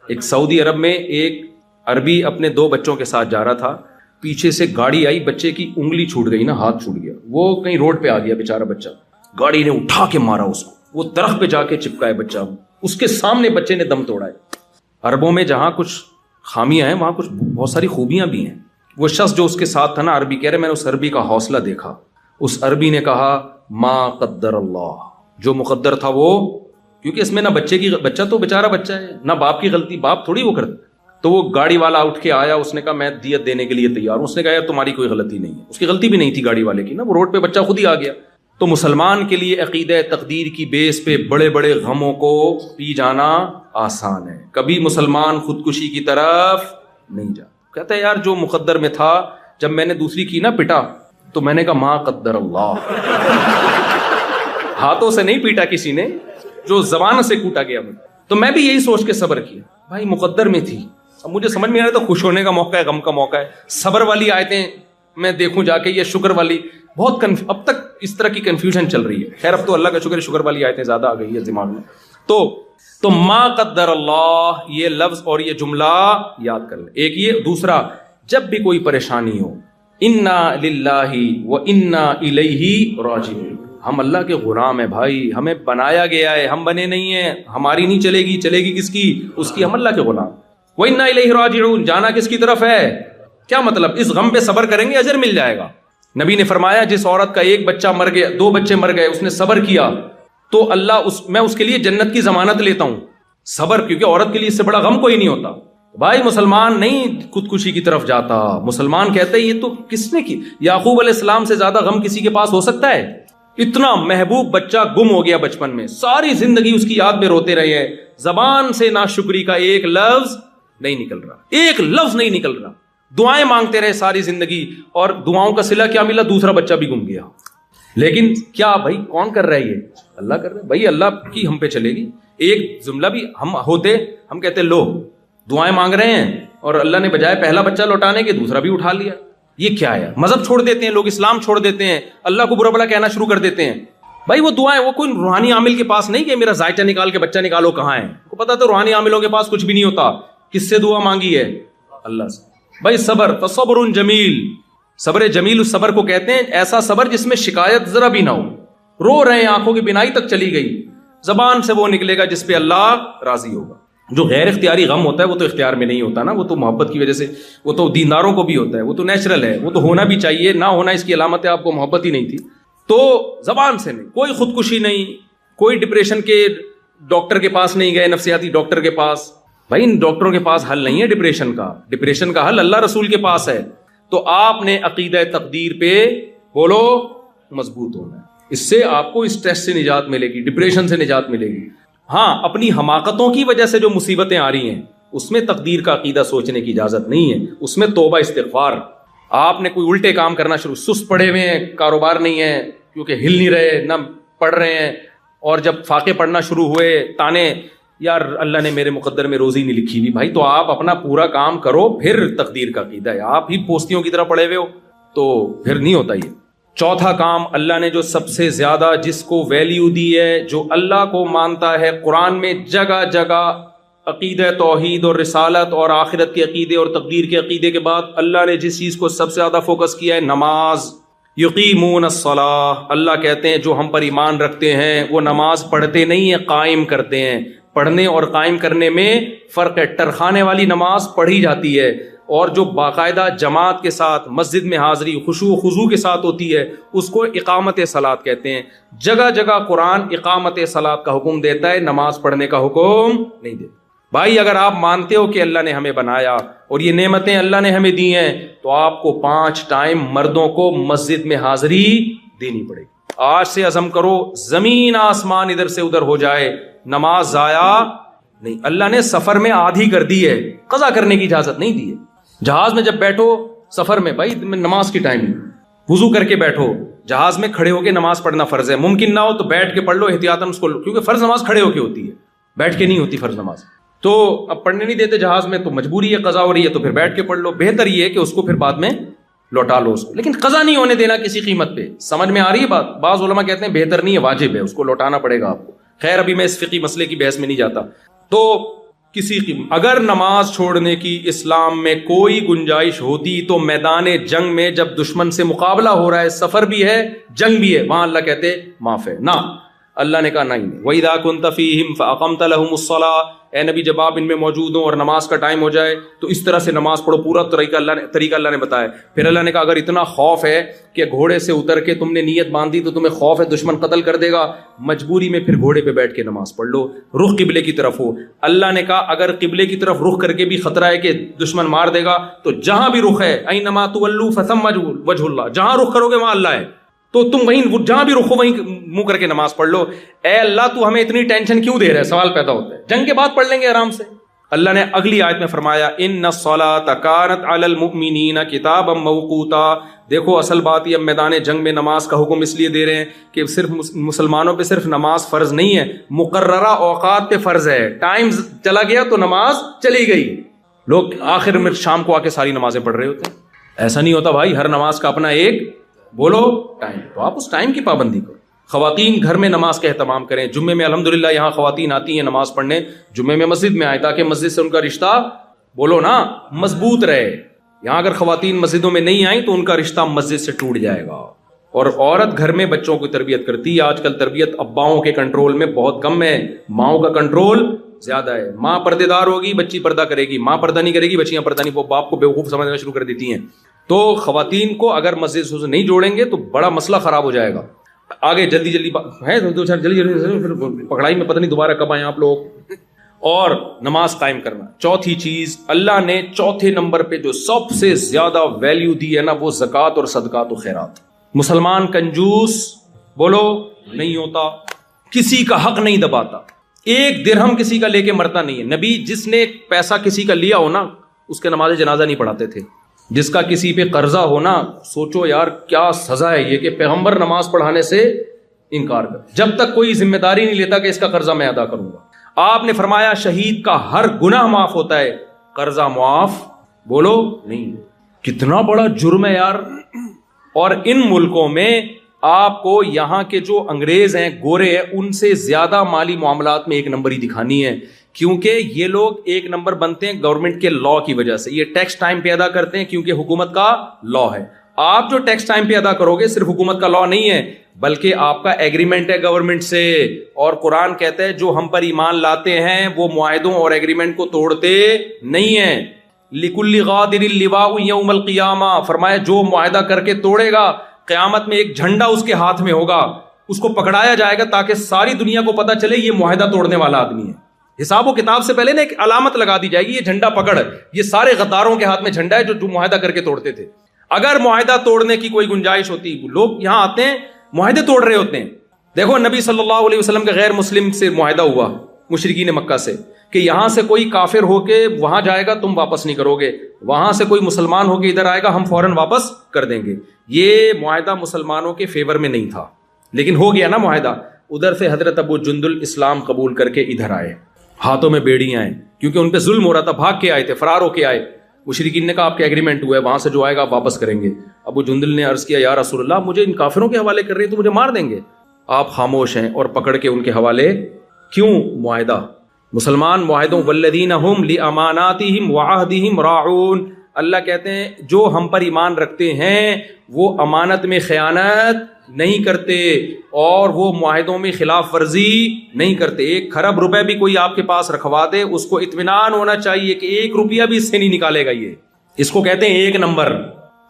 ایک سعودی عرب میں ایک عربی اپنے 2 بچوں کے ساتھ جا رہا تھا، پیچھے سے گاڑی آئی، بچے کی انگلی چھوٹ گئی نا، ہاتھ چھوٹ گیا، وہ کہیں روڈ پہ آ گیا بیچارہ بچہ، گاڑی نے اٹھا کے مارا اس کو، وہ درخت پہ جا کے چپکا ہے بچہ، اس کے سامنے بچے نے دم توڑا ہے۔ عربوں میں جہاں کچھ خامیاں ہیں وہاں کچھ بہت ساری خوبیاں بھی ہیں۔ وہ شخص جو اس کے ساتھ تھا نا، عربی کہہ رہے، میں نے اس عربی کا حوصلہ دیکھا، اس عربی نے کہا ما قدر اللہ، جو مقدر تھا وہ، کیونکہ اس میں نہ بچہ تو بیچارہ بچہ ہے، نہ باپ کی غلطی، باپ تھوڑی وہ کرتا۔ تو وہ گاڑی والا اٹھ کے آیا، اس نے کہا میں دیت دینے کے لیے تیار ہوں۔ اس نے کہا یار تمہاری کوئی غلطی نہیں ہے، اس کی غلطی بھی نہیں تھی گاڑی والے کی نا، وہ روڈ پہ بچہ خود ہی آ گیا۔ تو مسلمان کے لیے عقیدہ تقدیر کی بیس پہ بڑے بڑے غموں کو پی جانا آسان ہے، کبھی مسلمان خودکشی کی طرف نہیں جا۔ کہتا ہے یار جو مقدر میں تھا، جب میں نے دوسری کی نا پٹا تو میں نے کہا ما قدر اللہ، ہاتھوں سے نہیں پیٹا کسی نے، جو زبان سے کوٹا گیا مجھے۔ تو میں بھی یہی سوچ کے صبر کیا، بھائی مقدر میں تھی، اب مجھے سمجھ میں آ رہا تھا خوش ہونے کا موقع ہے، غم کا موقع ہے، صبر والی آیتیں میں دیکھوں جا کے، یہ شکر والی بہت اب تک اس طرح کی کنفیوژن چل رہی ہے۔ خیر اب تو اللہ کا شکر ہے، شکر والی آیتیں زیادہ آ گئی ہے دماغ میں۔ تو ما قدر اللہ یہ لفظ اور یہ جملہ یاد کر لیں، ایک یہ، دوسرا جب بھی کوئی پریشانی ہو، انا للہ و انا الیہ راجعون، ہم اللہ کے غلام ہیں بھائی، ہمیں بنایا گیا ہے، ہم بنے نہیں ہیں، ہماری نہیں چلے گی، چلے گی کس کی؟ اس کی، ہم اللہ کے غلام۔ وَإِنَّا إِلَيْهِ رَاجِعُونَ، جانا کس کی طرف ہے؟ کیا مطلب؟ اس غم پہ صبر کریں گے اجر مل جائے گا۔ نبی نے فرمایا جس عورت کا 1 بچہ مر گیا، 2 بچے مر گئے، اس نے صبر کیا تو اللہ میں اس کے لیے جنت کی ضمانت لیتا ہوں۔ صبر، کیونکہ عورت کے لیے اس سے بڑا غم کوئی نہیں ہوتا۔ بھائی مسلمان نہیں خودکشی کی طرف جاتا، مسلمان کہتے ہیں یہ تو کس نے کی؟ یعقوب علیہ السلام سے زیادہ غم کسی کے پاس ہو سکتا ہے؟ اتنا محبوب بچہ گم ہو گیا بچپن میں، ساری زندگی اس کی یاد میں روتے رہے ہیں، زبان سے ناشکری کا ایک لفظ نہیں نکل رہا، ایک لفظ نہیں نکل رہا، دعائیں مانگتے رہے ساری زندگی، اور دعاؤں کا صلہ کیا ملا؟ دوسرا بچہ بھی گم گیا۔ لیکن کیا بھائی کون کر رہا ہے؟ یہ اللہ کر رہا ہے بھائی، اللہ کی ہم پہ چلے گی۔ ایک جملہ بھی ہم کہتے لو دعائیں مانگ رہے ہیں، اور اللہ نے بجائے پہلا بچہ لوٹانے کے دوسرا بھی اٹھا لیا۔ یہ کیا ہے؟ مذہب چھوڑ دیتے ہیں لوگ، اسلام چھوڑ دیتے ہیں، اللہ کو برا بھلا کہنا شروع کر دیتے ہیں۔ بھائی وہ دعائیں، وہ کوئی روحانی عامل کے پاس نہیں کہ میرا ذائچہ نکال کے بچہ نکالو، کہاں ہے؟ کو پتا تو روحانی عاملوں کے پاس کچھ بھی نہیں ہوتا۔ کس سے دعا مانگی ہے؟ اللہ سے۔ بھائی صبر، فصبر جمیل، صبر جمیل اس صبر کو کہتے ہیں، ایسا صبر جس میں شکایت ذرا بھی نہ ہو، رو رہے ہیں، آنکھوں کی بینائی تک چلی گئی، زبان سے وہ نکلے گا جس پہ اللہ راضی ہوگا۔ جو غیر اختیاری غم ہوتا ہے وہ تو اختیار میں نہیں ہوتا نا، وہ تو محبت کی وجہ سے، وہ تو دینداروں کو بھی ہوتا ہے، وہ تو نیچرل ہے، وہ تو ہونا بھی چاہیے، نہ ہونا اس کی علامت ہے آپ کو محبت ہی نہیں تھی۔ تو زبان سے نہیں، کوئی خودکشی نہیں، کوئی ڈپریشن کے ڈاکٹر کے پاس نہیں گئے، نفسیاتی ڈاکٹر کے پاس۔ بھائی ان ڈاکٹروں کے پاس حل نہیں ہے ڈپریشن کا حل اللہ رسول کے پاس ہے۔ تو آپ نے عقیدہ تقدیر پہ بولو مضبوط ہونا ہے، اس سے آپ کو اسٹریس سے نجات ملے گی، ڈپریشن سے نجات ملے گی۔ ہاں اپنی حماقتوں کی وجہ سے جو مصیبتیں آ رہی ہیں اس میں تقدیر کا عقیدہ سوچنے کی اجازت نہیں ہے، اس میں توبہ استغفار۔ آپ نے کوئی الٹے کام کرنا شروع، سست پڑے ہوئے ہیں، کاروبار نہیں ہے کیونکہ ہل نہیں رہے، نہ پڑھ رہے ہیں، اور جب فاقے پڑھنا شروع ہوئے تانے، یار اللہ نے میرے مقدر میں روزی نہیں لکھی ہوئی، بھائی تو آپ اپنا پورا کام کرو، پھر تقدیر کا عقیدہ ہے۔ آپ ہی پوستیوں کی طرح پڑے ہوئے ہو تو پھر نہیں ہوتا یہ۔ چوتھا کام، اللہ نے جو سب سے زیادہ جس کو ویلیو دی ہے، جو اللہ کو مانتا ہے، قرآن میں جگہ جگہ عقیدہ توحید اور رسالت اور آخرت کے عقیدے اور تقدیر کے عقیدے کے بعد اللہ نے جس چیز کو سب سے زیادہ فوکس کیا ہے، نماز۔ یقیمون الصلاۃ، اللہ کہتے ہیں جو ہم پر ایمان رکھتے ہیں وہ نماز پڑھتے نہیں ہیں، قائم کرتے ہیں۔ پڑھنے اور قائم کرنے میں فرق ہے، ٹرخانے والی نماز پڑھی جاتی ہے، اور جو باقاعدہ جماعت کے ساتھ مسجد میں حاضری خشوع و خضوع کے ساتھ ہوتی ہے اس کو اقامت صلاۃ کہتے ہیں۔ جگہ جگہ قرآن اقامت صلاۃ کا حکم دیتا ہے، نماز پڑھنے کا حکم نہیں دیتا۔ بھائی اگر آپ مانتے ہو کہ اللہ نے ہمیں بنایا اور یہ نعمتیں اللہ نے ہمیں دی ہیں تو آپ کو 5 ٹائم مردوں کو مسجد میں حاضری دینی پڑے گی۔ آج سے عزم کرو، زمین آسمان ادھر سے ادھر ہو جائے، نماز ضائع نہیں۔ اللہ نے سفر میں آدھی کر دی ہے، قضا کرنے کی اجازت نہیں دی ہے۔ جہاز میں جب بیٹھو سفر میں، بھائی نماز کی ٹائم وضو کر کے بیٹھو، جہاز میں کھڑے ہو کے نماز پڑھنا فرض ہے، ممکن نہ ہو تو بیٹھ کے پڑھ لو احتیاطاً اس کو، کیونکہ فرض نماز کھڑے ہو کے ہوتی ہے، بیٹھ کے نہیں ہوتی فرض نماز۔ تو اب پڑھنے نہیں دیتے جہاز میں تو مجبوری ہے، قضا ہو رہی ہے تو پھر بیٹھ کے پڑھ لو، بہتر یہ ہے کہ اس کو پھر بعد میں لوٹا لو اس کو، لیکن قضا نہیں ہونے دینا کسی قیمت پہ۔ سمجھ میں آ رہی ہے بات؟ بعض علماء کہتے ہیں بہتر نہیں ہے، واجب ہے، اس کو لوٹانا پڑے گا آپ کو۔ خیر ابھی میں اس فقہی مسئلے کی بحث میں نہیں جاتا۔ تو کسی کی اگر نماز چھوڑنے کی اسلام میں کوئی گنجائش ہوتی تو میدان جنگ میں جب دشمن سے مقابلہ ہو رہا ہے، سفر بھی ہے، جنگ بھی ہے، وہاں اللہ کہتے معاف ہے نا، اللہ نے کہا نہیں۔ وَإِذَا كُنْتَ فِيهِمْ فَأَقَمْتَ لَهُمُ الصَّلَاةَ، اے نبی جب آپ ان میں موجود ہوں اور نماز کا ٹائم ہو جائے تو اس طرح سے نماز پڑھو، پورا طریقہ اللہ نے بتایا۔ پھر اللہ نے کہا اگر اتنا خوف ہے کہ گھوڑے سے اتر کے تم نے نیت باندھی تو تمہیں خوف ہے دشمن قتل کر دے گا، مجبوری میں پھر گھوڑے پہ بیٹھ کے نماز پڑھ لو، رخ قبلے کی طرف ہو۔ اللہ نے کہا اگر قبلے کی طرف رخ کر کے بھی خطرہ ہے کہ دشمن مار دے گا تو جہاں بھی رخ ہے، اینما تولوا فثم وجہ اللہ، جہاں رخ کرو گے وہاں اللہ ہے، تو تم وہیں جہاں بھی رخ ہو وہیں منہ کر کے نماز پڑھ لو۔ اے اللہ تو ہمیں اتنی ٹینشن کیوں دے رہا ہے؟ سوال پیدا ہوتا ہے، جنگ کے بعد پڑھ لیں گے آرام سے۔ اللہ نے اگلی آیت میں فرمایا ان الصلاۃ کانت علی المؤمنین کتابا موقوتا۔ دیکھو اصل بات یہ اب میدان جنگ میں نماز کا حکم اس لیے دے رہے ہیں کہ صرف مسلمانوں پہ صرف نماز فرض نہیں ہے، مقررہ اوقات پہ فرض ہے، ٹائم چلا گیا تو نماز چلی گئی۔ لوگ آخر میں شام کو آ کے ساری نمازیں پڑھ رہے ہوتے ہیں، ایسا نہیں ہوتا بھائی، ہر نماز کا اپنا ایک بولو ٹائم، تو آپ اس ٹائم کی پابندی کرو۔ خواتین گھر میں نماز کا اہتمام کریں، جمعے میں الحمدللہ یہاں خواتین آتی ہیں نماز پڑھنے، جمعے میں مسجد میں آئیں تاکہ مسجد سے ان کا رشتہ بولو نا مضبوط رہے۔ یہاں اگر خواتین مسجدوں میں نہیں آئیں تو ان کا رشتہ مسجد سے ٹوٹ جائے گا۔ اور عورت گھر میں بچوں کی تربیت کرتی ہے، آج کل تربیت اباؤں کے کنٹرول میں بہت کم ہے، ماؤں کا کنٹرول زیادہ ہے۔ ماں پردے دار ہوگی بچی پردہ کرے گی، ماں پردہ نہیں کرے گی بچیاں پردہ نہیں، وہ باپ کو بیوقوف سمجھنا شروع کر دیتی ہیں۔ تو خواتین کو اگر مسجد سے نہیں جوڑیں گے تو بڑا مسئلہ خراب ہو جائے گا۔ آگے جلدی ہے دو چار جلدی پھر پکڑائی میں پتہ نہیں دوبارہ کب آئیں آپ لوگ۔ اور نماز قائم کرنا، چوتھی چیز اللہ نے چوتھے نمبر پہ جو سب سے زیادہ ویلیو دی ہے نا وہ زکوٰۃ اور صدقات و خیرات۔ مسلمان کنجوس بولو نہیں ہوتا، کسی کا حق نہیں دباتا، ایک درہم کسی کا لے کے مرتا نہیں ہے۔ نبی جس نے پیسہ کسی کا لیا ہو نا اس کے نماز جنازہ نہیں پڑھاتے تھے، جس کا کسی پہ قرضہ ہونا سوچو یار کیا سزا ہے یہ کہ پیغمبر نماز پڑھانے سے انکار کر، جب تک کوئی ذمہ داری نہیں لیتا کہ اس کا قرضہ میں ادا کروں گا۔ آپ نے فرمایا شہید کا ہر گناہ معاف ہوتا ہے، قرضہ معاف بولو نہیں۔ کتنا بڑا جرم ہے یار۔ اور ان ملکوں میں آپ کو یہاں کے جو انگریز ہیں گورے ہیں ان سے زیادہ مالی معاملات میں ایک نمبری دکھانی ہے، کیونکہ یہ لوگ ایک نمبر بنتے ہیں گورنمنٹ کے لا کی وجہ سے۔ یہ ٹیکس ٹائم پہ ادا کرتے ہیں کیونکہ حکومت کا لا ہے۔ آپ جو ٹیکس ٹائم پہ ادا کرو گے صرف حکومت کا لا نہیں ہے بلکہ آپ کا ایگریمنٹ ہے گورنمنٹ سے، اور قرآن کہتا ہے جو ہم پر ایمان لاتے ہیں وہ معاہدوں اور ایگریمنٹ کو توڑتے نہیں ہیں۔ لِكُلِّ غَادِرٍ لِوَاءٌ يَوْمَ الْقِيَامَةِ، فرمایا جو معاہدہ کر کے توڑے گا قیامت میں ایک جھنڈا اس کے ہاتھ میں ہوگا، اس کو پکڑایا جائے گا تاکہ ساری دنیا کو پتا چلے یہ معاہدہ توڑنے والا آدمی ہے۔ حساب و کتاب سے پہلے نا ایک علامت لگا دی جائے گی، یہ جھنڈا پکڑ، یہ سارے غداروں کے ہاتھ میں جھنڈا ہے جو معاہدہ کر کے توڑتے تھے۔ اگر معاہدہ توڑنے کی کوئی گنجائش ہوتی، لوگ یہاں آتے ہیں معاہدے توڑ رہے ہوتے ہیں۔ دیکھو نبی صلی اللہ علیہ وسلم کے غیر مسلم سے معاہدہ ہوا مشرکین مکہ سے کہ یہاں سے کوئی کافر ہو کے وہاں جائے گا تم واپس نہیں کرو گے، وہاں سے کوئی مسلمان ہو کے ادھر آئے گا ہم فوراً واپس کر دیں گے۔ یہ معاہدہ مسلمانوں کے فیور میں نہیں تھا لیکن ہو گیا نا معاہدہ۔ ادھر سے حضرت ابو جندل اسلام قبول کر کے ادھر آئے، ہاتھوں میں بیڑیاں آئیں کیونکہ ان پہ ظلم ہو رہا تھا، بھاگ کے آئے تھے، فرار ہو کے آئے۔ مشرکین نے کہا آپ کا ایگریمنٹ ہوا ہے وہاں سے جو آئے گا آپ واپس کریں گے۔ ابو جندل نے عرض کیا یا رسول اللہ مجھے ان کافروں کے حوالے کر رہے ہیں تو مجھے مار دیں گے۔ آپ خاموش ہیں اور پکڑ کے ان کے حوالے کیوں؟ معاہدہ، مسلمان معاہدوں والذین ہم لاماناتہم وعہدہم راعون، اللہ کہتے ہیں جو ہم پر ایمان رکھتے ہیں وہ امانت میں خیانت نہیں کرتے اور وہ معاہدوں میں خلاف ورزی نہیں کرتے۔ 1 کھرب روپے بھی کوئی آپ کے پاس رکھوا دے اس کو اطمینان ہونا چاہیے کہ 1 روپیہ بھی اس سے نہیں نکالے گا۔ یہ اس کو کہتے ہیں 1 نمبر۔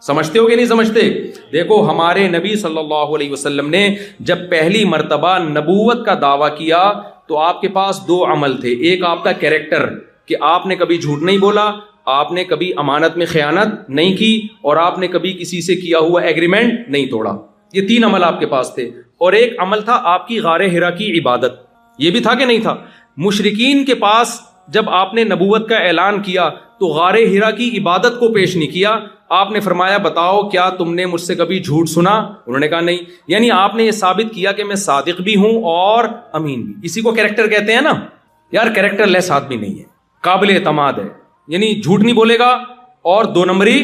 سمجھتے ہو کہ نہیں سمجھتے؟ دیکھو ہمارے نبی صلی اللہ علیہ وسلم نے جب پہلی مرتبہ نبوت کا دعویٰ کیا تو آپ کے پاس 2 عمل تھے، ایک آپ کا کیریکٹر کہ آپ نے کبھی جھوٹ نہیں بولا، آپ نے کبھی امانت میں خیانت نہیں کی اور آپ نے کبھی کسی سے کیا ہوا ایگریمنٹ نہیں توڑا۔ یہ 3 عمل آپ کے پاس تھے، اور ایک عمل تھا آپ کی غار حرا کی عبادت۔ یہ بھی تھا کہ نہیں تھا؟ مشرکین کے پاس جب آپ نے نبوت کا اعلان کیا تو غار حرا کی عبادت کو پیش نہیں کیا۔ آپ نے فرمایا بتاؤ کیا تم نے مجھ سے کبھی جھوٹ سنا؟ انہوں نے کہا نہیں۔ یعنی آپ نے یہ ثابت کیا کہ میں صادق بھی ہوں اور امین بھی۔ اسی کو کیریکٹر کہتے ہیں نا یار، کیریکٹر لیس آدمی نہیں ہے، قابل اعتماد ہے، یعنی جھوٹ نہیں بولے گا اور 2 نمبری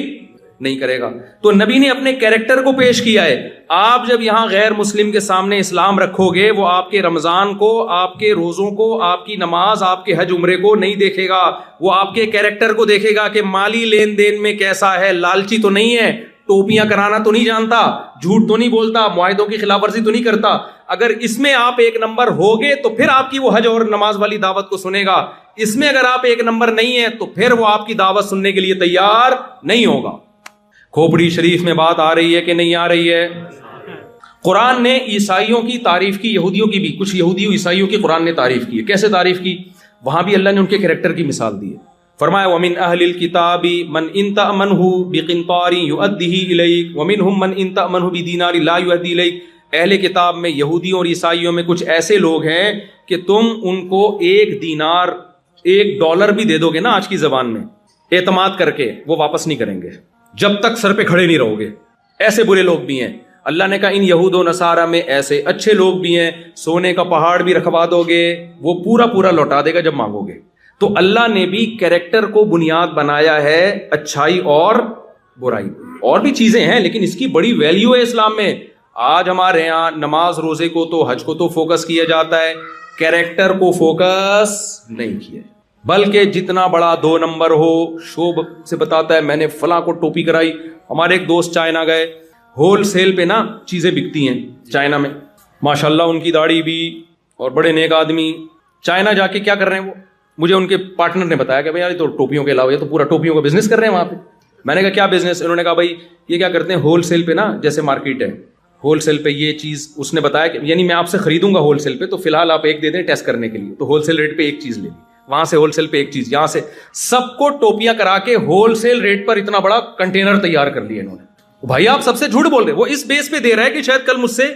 نہیں کرے گا. تو نبی نے اپنے کیریکٹر کو پیش کیا ہے. آپ جب یہاں غیر مسلم کے سامنے اسلام رکھو گے، وہ آپ کے رمضان کو، آپ کے روزوں کو، آپ کی نماز، آپ کے حج عمرے کو نہیں دیکھے گا، وہ آپ کے کیریکٹر کو دیکھے گا کہ مالی لین دین میں کیسا ہے، لالچی تو نہیں ہے، ٹوپیاں کرانا تو نہیں جانتا، جھوٹ تو نہیں بولتا، معاہدوں کی خلاف ورزی تو نہیں کرتا. اگر اس میں آپ ایک نمبر ہوگے تو پھر آپ کی وہ حج اور نماز والی دعوت کو سنے گا. اس میں اگر آپ ایک نمبر نہیں ہیں تو پھر وہ آپ کی دعوت سننے کے لیے تیار نہیں ہوگا. کھوپڑی شریف میں بات آ رہی ہے کہ نہیں آ رہی ہے؟ قرآن نے عیسائیوں کی تعریف کی، یہودیوں کی بھی، کچھ یہودیوں عیسائیوں کی قرآن نے تعریف کی ہے. کیسے تعریف کی؟ وہاں بھی اللہ نے ان کے کریکٹر کی مثال دی ہے. فرمایا وَمِنْ أَهْلِ الْكِتَابِ مَنْ إِنْ تَأْمَنْهُ بِقِنْطَارٍ يُؤَدِّهِ إِلَيْكَ وَمِنْهُمْ مَنْ إِنْ تَأْمَنْهُ بِدِينَارٍ لَا يُؤَدِّي إِلَيْكَ. اہل کتاب میں یہودیوں اور عیسائیوں میں کچھ ایسے لوگ ہیں کہ تم ان کو ایک دینار، ایک ڈالر بھی دے دو گے نا آج کی زبان میں، اعتماد کر کے، وہ واپس نہیں کریں گے جب تک سر پہ کھڑے نہیں رہو گے. ایسے برے لوگ بھی ہیں. اللہ نے کہا ان یہود و نصارہ میں ایسے اچھے لوگ بھی ہیں، سونے کا پہاڑ بھی رکھوا دو گے وہ پورا پورا لوٹا دے گا جب مانگو گے. تو اللہ نے بھی کیریکٹر کو بنیاد بنایا ہے، اچھائی اور برائی. اور بھی چیزیں ہیں لیکن اس کی بڑی ویلیو ہے اسلام میں. آج ہمارے یہاں نماز روزے کو تو، حج کو تو فوکس کیا جاتا ہے، کیریکٹر کو فوکس نہیں کیا. بلکہ جتنا بڑا 2 نمبر ہو، شوب سے بتاتا ہے میں نے فلاں کو ٹوپی کرائی. ہمارے ایک دوست چائنا گئے، ہول سیل پہ نا چیزیں بکتی ہیں چائنا میں، ماشاءاللہ ان کی داڑھی بھی، اور بڑے نیک آدمی. چائنا جا کے کیا کر رہے ہیں وہ؟ مجھے ان کے پارٹنر نے بتایا کہ بھائی یار یہ تو ٹوپیوں کے علاوہ یہ تو پورا ٹوپیوں کا بزنس کر رہے ہیں وہاں پہ. میں نے کہا کیا بزنس؟ انہوں نے کہا بھائی یہ کیا کرتے ہیں، ہول سیل پہ نا، جیسے مارکیٹ ہے، ہول سیل پہ یہ چیز اس نے بتایا کہ یعنی میں آپ سے خریدوں گا ہول سیل پہ تو فی الحال آپ ایک دے دیں ٹیسٹ کرنے کے لیے، تو ہول سیل ریٹ پہ ایک چیز لے لی، وہاں سے ہول سیل پہ ایک چیز، یہاں سے سب کو ٹوپیاں کرا کے ہول سیل ریٹ پر اتنا بڑا کنٹینر تیار کر لیا انہوں نے. بھائی آپ سب سے جھوٹ بول رہے، وہ اس بیس پہ دے رہا ہے کہ شاید کل مجھ سے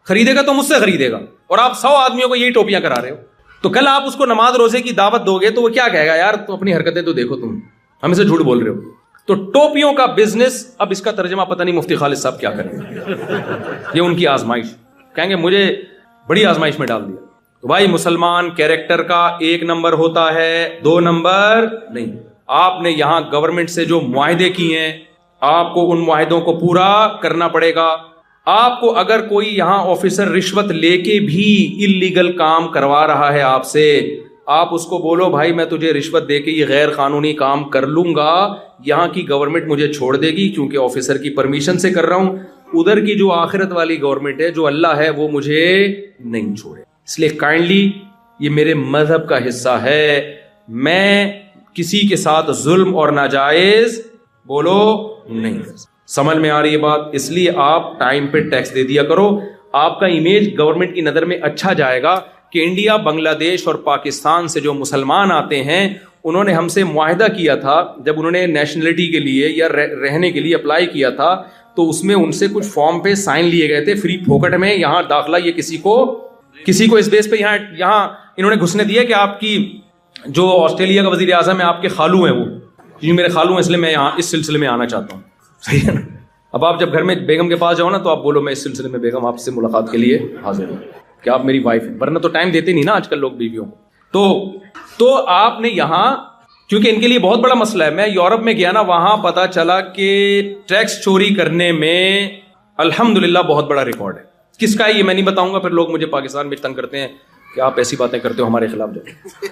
خریدے گا تو مجھ سے خریدے گا، اور آپ 100 آدمیوں کو یہی ٹوپیاں کرا رہے ہو. تو کل آپ اس کو نماز روزے کی دعوت دو گے تو وہ کیا کہے گا، یار تو اپنی حرکتیں تو دیکھو، تم ہمیں سے جھوٹ بول رہے ہو. تو ٹوپیوں کا بزنس، اب اس کا ترجمہ پتہ نہیں مفتی خالد صاحب کیا کریں گے. یہ ان کی آزمائش، کہیں گے مجھے بڑی آزمائش میں ڈال دیا. تو بھائی مسلمان کیریکٹر کا 1 نمبر ہوتا ہے، 2 نمبر نہیں. آپ نے یہاں گورنمنٹ سے جو معاہدے کیے ہیں آپ کو ان معاہدوں کو پورا کرنا پڑے گا. آپ کو اگر کوئی یہاں آفیسر رشوت لے کے بھی اللیگل کام کروا رہا ہے آپ سے، آپ اس کو بولو بھائی میں تجھے رشوت دے کے یہ غیر قانونی کام کر لوں گا، یہاں کی گورنمنٹ مجھے چھوڑ دے گی کیونکہ آفیسر کی پرمیشن سے کر رہا ہوں. ادھر کی جو آخرت والی گورنمنٹ ہے، جو اللہ ہے، وہ مجھے نہیں چھوڑے. اس لیے کائنڈلی یہ میرے مذہب کا حصہ ہے، میں کسی کے ساتھ ظلم اور ناجائز بولو نہیں. سمجھ میں آ رہی ہے بات؟ اس لیے آپ ٹائم پہ ٹیکس دے دیا کرو. آپ کا امیج گورنمنٹ کی نظر میں اچھا جائے گا کہ انڈیا، بنگلہ دیش اور پاکستان سے جو مسلمان آتے ہیں انہوں نے ہم سے معاہدہ کیا تھا جب انہوں نے نیشنلٹی کے لیے یا رہنے کے لیے اپلائی کیا تھا، تو اس میں ان سے کچھ فارم پہ سائن لیے گئے تھے فری پھوکٹ میں. یہاں داخلہ یہ کسی کو اس بیس پہ یہاں انہوں نے گھسنے دیا کہ آپ کی جو آسٹریلیا کا وزیر اعظم ہے آپ کے خالو ہیں، وہ جی میرے خالو ہیں، اس لیے میں یہاں اس سلسلے میں آنا چاہتا ہوں. صحیح ہے نا؟ اب آپ جب گھر میں بیگم کے پاس جاؤ نا تو آپ بولو میں اس سلسلے میں بیگم آپ سے ملاقات کے لیے حاضر ہوں کہ آپ میری وائف ہیں، ورنہ تو ٹائم دیتے نہیں نا آج کل لوگ بیویوں کو. تو آپ نے یہاں، کیونکہ ان کے لیے بہت بڑا مسئلہ ہے. میں یورپ میں گیا نا، وہاں پتا چلا کہ ٹیکس چوری کرنے میں الحمدللہ بہت بڑا ریکارڈ ہے. کس کا ہے یہ میں نہیں بتاؤں گا، پھر لوگ مجھے پاکستان میں تنگ کرتے ہیں کہ آپ ایسی باتیں کرتے ہو ہمارے خلاف.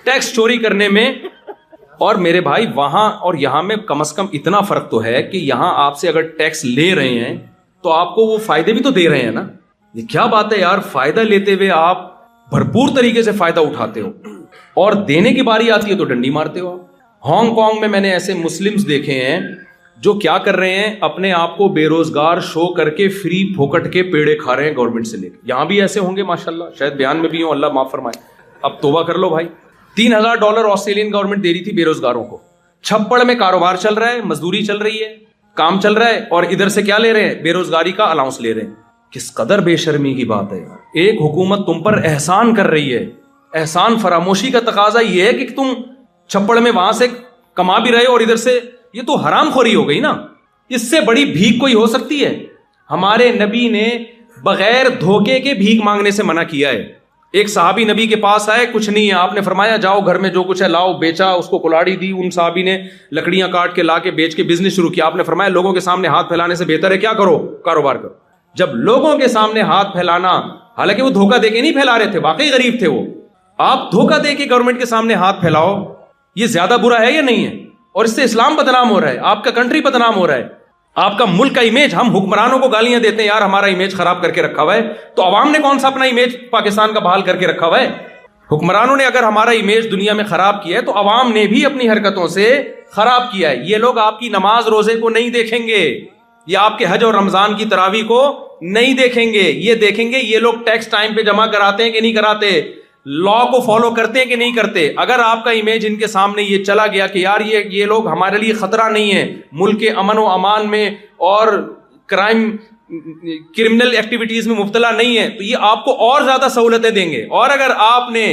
ٹیکس چوری کرنے میں، اور میرے بھائی وہاں اور یہاں میں کم از کم اتنا فرق تو ہے کہ یہاں آپ سے اگر ٹیکس لے رہے ہیں تو آپ کو وہ فائدے بھی تو دے رہے ہیں نا. یہ کیا بات ہے یار، فائدہ لیتے ہوئے آپ بھرپور طریقے سے فائدہ اٹھاتے ہو اور دینے کی باری آتی ہے تو ڈنڈی مارتے ہو. ہانگ کانگ میں نے ایسے مسلمز دیکھے ہیں جو کیا کر رہے ہیں، اپنے آپ کو بے روزگار شو کر کے فری پھوکٹ کے پیڑے کھا رہے ہیں گورنمنٹ سے لے کے. یہاں بھی ایسے ہوں گے ماشاءاللہ، شاید بیان میں بھی ہوں، اللہ معاف فرمائے. اب توبہ کر لو بھائی. $3,000 آسٹریلین گورنمنٹ دے رہی تھی بے روزگاروں کو. چھپڑ میں کاروبار چل رہا ہے، مزدوری چل رہی ہے، کام چل رہا ہے، اور ادھر سے کیا لے رہے ہیں، بے روزگاری کا الاؤنس لے رہے ہیں. کس قدر بے شرمی کی بات ہے. ایک حکومت تم پر احسان کر رہی ہے، احسان فراموشی کا تقاضا یہ ہے کہ تم چھپڑ میں وہاں سے کما بھی رہے ہو اور ادھر سے، یہ تو حرام خوری ہو گئی نا. اس سے بڑی بھیک کوئی ہو سکتی ہے؟ ہمارے نبی نے بغیر دھوکے کے بھیک مانگنے سے منع کیا ہے. ایک صحابی نبی کے پاس آئے, کچھ نہیں ہے, آپ نے فرمایا جاؤ گھر میں جو کچھ ہے لاؤ, بیچا, اس کو کلاڑی دی, ان صحابی نے لکڑیاں کاٹ کے لا کے بیچ کے بزنس شروع کیا. آپ نے فرمایا لوگوں کے سامنے ہاتھ پھیلانے سے بہتر ہے کیا کرو, کاروبار کرو. جب لوگوں کے سامنے ہاتھ پھیلانا, حالانکہ وہ دھوکہ دے کے نہیں پھیلا رہے تھے, واقعی غریب تھے وہ, آپ دھوکہ دے کے گورنمنٹ کے سامنے ہاتھ پھیلاؤ, یہ زیادہ برا ہے یا نہیں ہے؟ اور اس سے اسلام بدنام ہو رہا ہے, آپ کا کنٹری بدنام ہو رہا ہے, آپ کا ملک کا امیج. ہم حکمرانوں کو گالیاں دیتے ہیں یار ہمارا امیج خراب کر کے رکھا ہوا ہے, تو عوام نے کون سا اپنا امیج پاکستان کا بحال کر کے رکھا ہوا ہے؟ حکمرانوں نے اگر ہمارا امیج دنیا میں خراب کیا ہے تو عوام نے بھی اپنی حرکتوں سے خراب کیا ہے. یہ لوگ آپ کی نماز روزے کو نہیں دیکھیں گے, یا آپ کے حج اور رمضان کی تراویح کو نہیں دیکھیں گے, یہ دیکھیں گے یہ لوگ ٹیکس ٹائم پہ جمع کراتے ہیں کہ نہیں کراتے, لا کو فالو کرتے ہیں کہ نہیں کرتے. اگر آپ کا امیج ان کے سامنے یہ چلا گیا کہ یار یہ لوگ ہمارے لیے خطرہ نہیں ہے, ملک کے امن و امان میں اور کرمنل ایکٹیویٹیز میں مبتلا نہیں ہے, تو یہ آپ کو اور زیادہ سہولتیں دیں گے. اور اگر آپ نے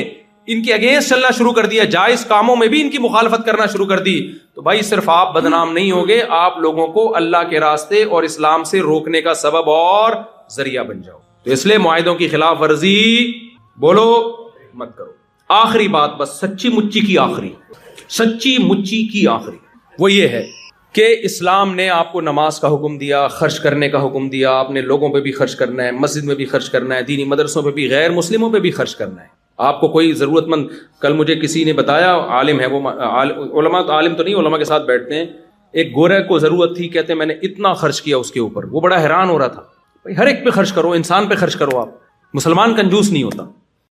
ان کے اگینسٹ چلنا شروع کر دیا, جائز کاموں میں بھی ان کی مخالفت کرنا شروع کر دی, تو بھائی صرف آپ بدنام نہیں ہوگے, آپ لوگوں کو اللہ کے راستے اور اسلام سے روکنے کا سبب اور ذریعہ بن جاؤ. تو اس لیے معاہدوں کی خلاف ورزی بولو مت کرو. آخری بات, بس سچی مچی کی آخری وہ یہ ہے کہ اسلام نے آپ کو نماز کا حکم دیا, خرچ کرنے کا حکم دیا, آپ نے لوگوں پہ بھی خرچ کرنا ہے, مسجد میں بھی خرچ کرنا ہے, دینی مدرسوں پہ بھی, غیر مسلموں پہ بھی خرچ کرنا ہے. آپ کو کوئی ضرورت مند, کل مجھے کسی نے بتایا, عالم ہے وہ, علماء عالم تو نہیں, علماء کے ساتھ بیٹھتے ہیں, ایک گورے کو ضرورت تھی, کہتے ہیں میں نے اتنا خرچ کیا اس کے اوپر, وہ بڑا حیران ہو رہا تھا. ہر ایک پہ خرچ کرو, انسان پہ خرچ کرو, آپ مسلمان کنجوس نہیں ہوتا.